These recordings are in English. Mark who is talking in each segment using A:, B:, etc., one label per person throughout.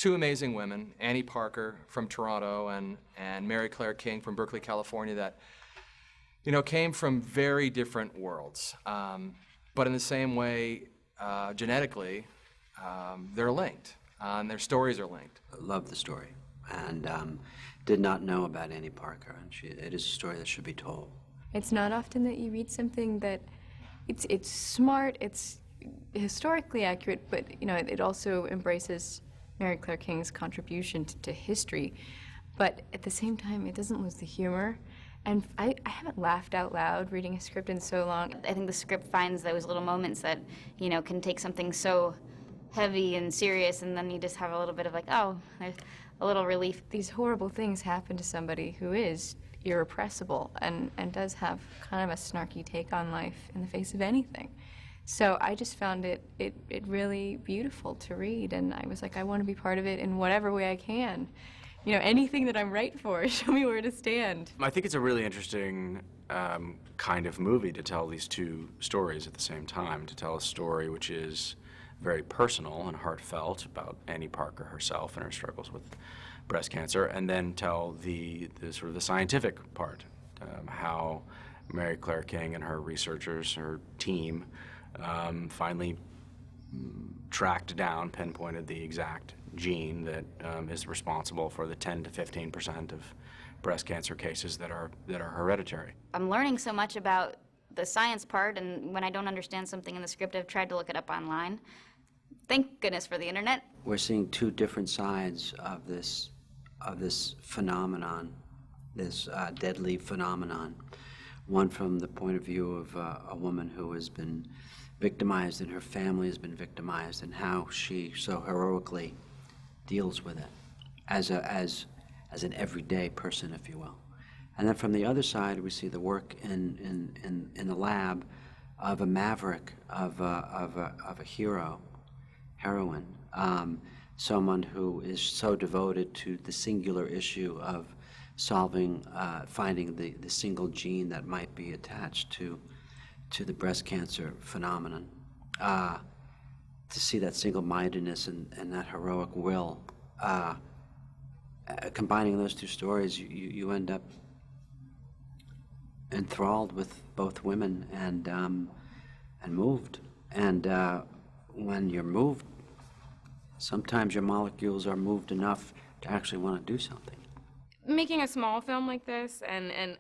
A: two amazing women, Annie Parker from Toronto and Mary Claire King from Berkeley, California, that came from very different worlds. But in the same way, genetically, they're linked, and their stories are linked.
B: I love the story, and did not know about Annie Parker, and it is a story that should be told.
C: It's not often that you read something that it's smart, it's historically accurate, but it also embraces Mary Claire King's contribution to history, but at the same time, it doesn't lose the humor. And I haven't laughed out loud reading a script in so long.
D: I think the script finds those little moments that, can take something so heavy and serious, and then you just have a little bit of oh, there's a little relief.
C: These horrible things happen to somebody who is irrepressible and does have kind of a snarky take on life in the face of anything. So I just found it really beautiful to read, and I was like, I want to be part of it in whatever way I can. Anything that I'm right for, show me where to stand.
E: I think it's a really interesting kind of movie to tell these two stories at the same time, to tell a story which is very personal and heartfelt about Annie Parker herself and her struggles with breast cancer, and then tell the sort of the scientific part, how Mary Claire King and her researchers, her team, finally tracked down, pinpointed the exact gene that is responsible for the 10 to 15% of breast cancer cases that are hereditary.
D: I'm learning so much about the science part, and when I don't understand something in the script, I've tried to look it up online. Thank goodness for the internet.
B: We're seeing two different sides of this phenomenon, this deadly phenomenon. One from the point of view of a woman who has been victimized and her family has been victimized, and how she so heroically deals with it as an everyday person, if you will. And then from the other side, we see the work in the lab of a maverick, of a heroine, someone who is so devoted to the singular issue of finding the single gene that might be attached to the breast cancer phenomenon. To see that single-mindedness and that heroic will, combining those two stories, you end up enthralled with both women and moved. And when you're moved, sometimes your molecules are moved enough to actually want to do something.
F: Making a small film like this and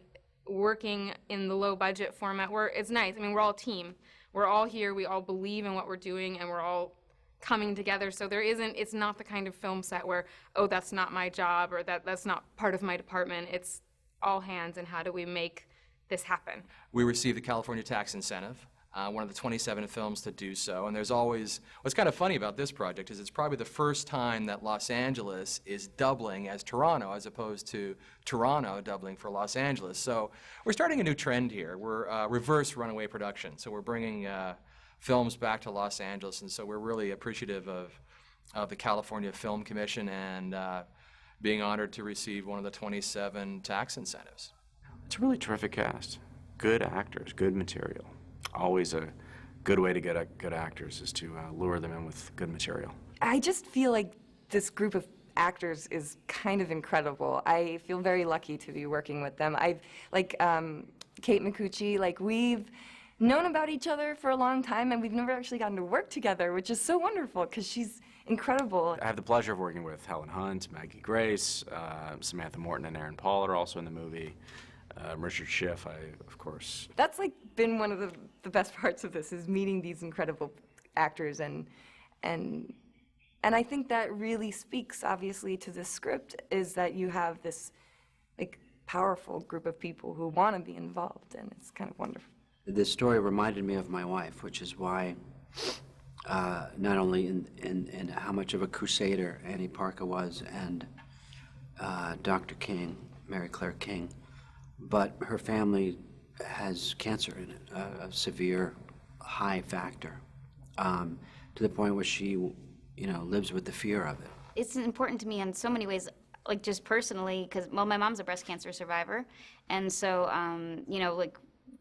F: working in the low-budget format, it's nice. I mean, we're all a team. We're all here. We all believe in what we're doing, and we're all coming together. So it's not the kind of film set where, oh, that's not my job, or that's not part of my department. It's all hands, and how do we make this happen?
A: We received the California Tax Incentive, one of the 27 films to do so. And there's always, what's kind of funny about this project is it's probably the first time that Los Angeles is doubling as Toronto, as opposed to Toronto doubling for Los Angeles. So we're starting a new trend here. We're reverse runaway production. So we're bringing films back to Los Angeles, and so we're really appreciative of the California Film Commission and being honored to receive one of the 27 tax incentives.
E: It's a really terrific cast. Good actors, good material. Always a good way to get good actors is to lure them in with good material.
G: I just feel like this group of actors is kind of incredible. I feel very lucky to be working with them. Kate Micucci, we've known about each other for a long time, and we've never actually gotten to work together, which is so wonderful because she's incredible.
E: I have the pleasure of working with Helen Hunt, Maggie Grace, Samantha Morton and Aaron Paul are also in the movie. Richard Schiff, of course.
G: That's been one of the best parts of this, is meeting these incredible actors, and I think that really speaks obviously to the script, is that you have this powerful group of people who want to be involved, and it's kind of wonderful.
B: This story reminded me of my wife, which is why not only in how much of a crusader Annie Parker was and Dr. King, Mary Claire King, but her family has cancer in it, a severe high factor, to the point where she, lives with the fear of it.
D: It's important to me in so many ways, just personally, because, my mom's a breast cancer survivor, and so,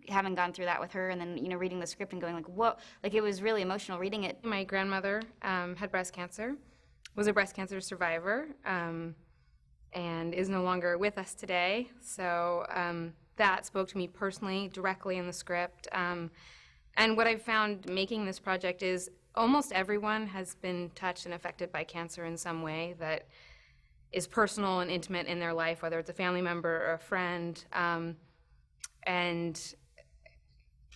D: having gone through that with her, and then, reading the script and going whoa, it was really emotional reading it.
F: My grandmother had breast cancer, was a breast cancer survivor and is no longer with us today. So that spoke to me personally, directly in the script. And what I've found making this project is almost everyone has been touched and affected by cancer in some way that is personal and intimate in their life, whether it's a family member or a friend. And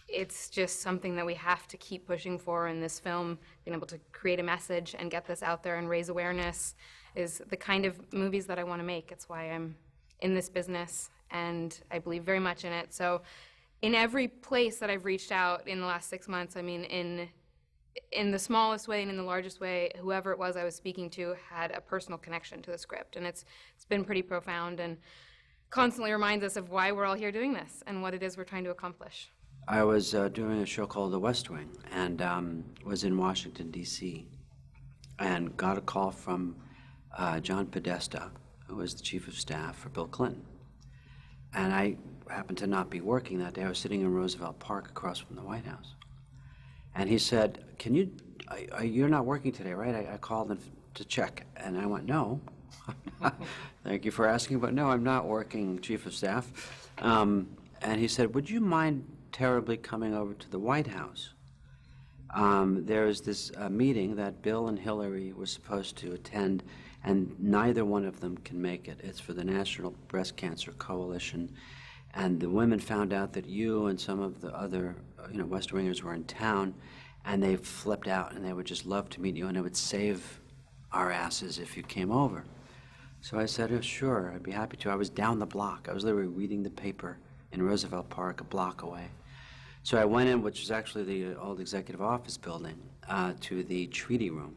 F: it's just something that we have to keep pushing for in this film. Being able to create a message and get this out there and raise awareness is the kind of movies that I want to make. It's why I'm in this business, and I believe very much in it. So in every place that I've reached out in the last 6 months, I mean, in the smallest way and in the largest way, whoever it was I was speaking to had a personal connection to the script. And it's been pretty profound and constantly reminds us of why we're all here doing this and what it is we're trying to accomplish.
B: I was doing a show called The West Wing, and was in Washington, D.C., and got a call from John Podesta, who was the chief of staff for Bill Clinton. And I happened to not be working that day. I was sitting in Roosevelt Park across from the White House. And he said, you're not working today, right? I called him to check. And I went, no. Thank you for asking, but no, I'm not working, Chief of Staff. And he said, would you mind terribly coming over to the White House? There is this meeting that Bill and Hillary were supposed to attend, and neither one of them can make it. It's for the National Breast Cancer Coalition. And the women found out that you and some of the other West Wingers were in town, and they flipped out, and they would just love to meet you, and it would save our asses if you came over. So I said, oh, sure, I'd be happy to. I was down the block. I was literally reading the paper in Roosevelt Park, a block away. So I went in, which was actually the old executive office building, to the treaty room,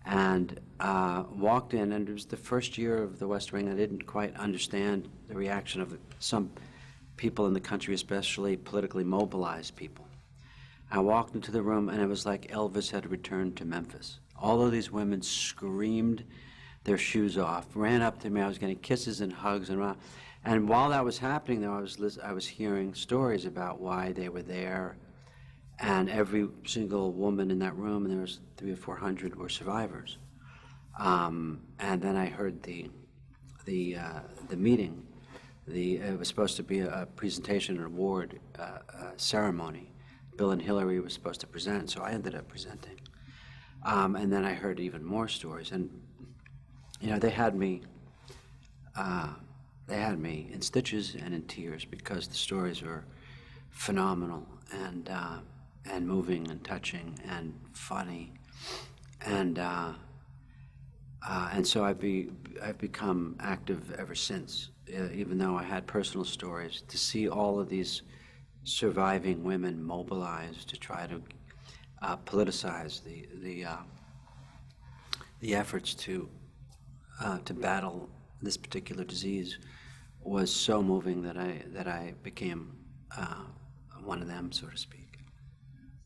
B: and walked in, and it was the first year of the West Wing. I didn't quite understand the reaction of some people in the country, especially politically mobilized people. I walked into the room, and it was like Elvis had returned to Memphis. All of these women screamed their shoes off, ran up to me. I was getting kisses and hugs, and while that was happening, though, I was hearing stories about why they were there, and every single woman in that room, and there was 300 or 400, were survivors. And then I heard the meeting. It was supposed to be a presentation, an award ceremony. Bill and Hillary were supposed to present, so I ended up presenting. And then I heard even more stories, and they had me in stitches and in tears because the stories were phenomenal and moving and touching and funny, and so I've become active ever since. Even though I had personal stories, to see all of these surviving women mobilized to try to politicize the efforts to battle this particular disease was so moving that I became one of them, so to speak.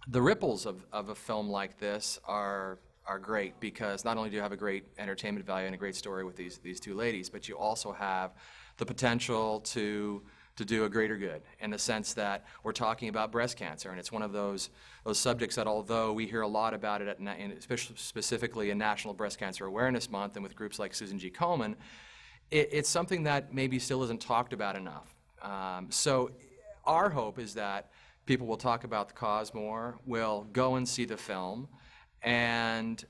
A: The ripples of a film like this are great because not only do you have a great entertainment value and a great story with these two ladies, but you also have the potential to do a greater good in the sense that we're talking about breast cancer, and it's one of those subjects that, although we hear a lot about it, especially specifically in National Breast Cancer Awareness Month and with groups like Susan G. Komen, it's something that maybe still isn't talked about enough. So our hope is that people will talk about the cause more, will go and see the film, and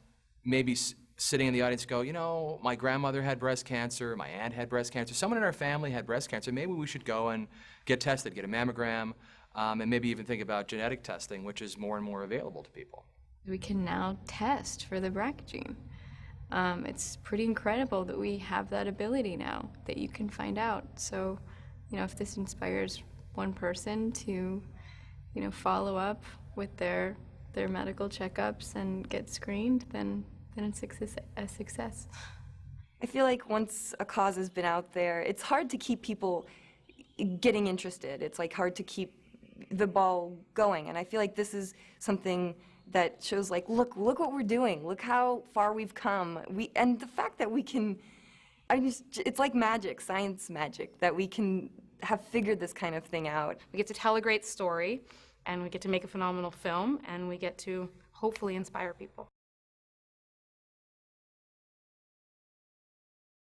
A: maybe sitting in the audience go, my grandmother had breast cancer, my aunt had breast cancer, someone in our family had breast cancer, maybe we should go and get tested, get a mammogram, and maybe even think about genetic testing, which is more and more available to people.
C: We can now test for the BRCA gene. It's pretty incredible that we have that ability now, that you can find out. So, if this inspires one person to, follow up with their medical checkups and get screened, then it's a success.
G: I feel like once a cause has been out there, it's hard to keep people getting interested. It's like hard to keep the ball going. And I feel like this is something that shows like, look what we're doing. Look how far we've come. And the fact that we can, it's like magic, science magic, that we can have figured this kind of thing out.
F: We get to tell a great story, and we get to make a phenomenal film, and we get to hopefully inspire people.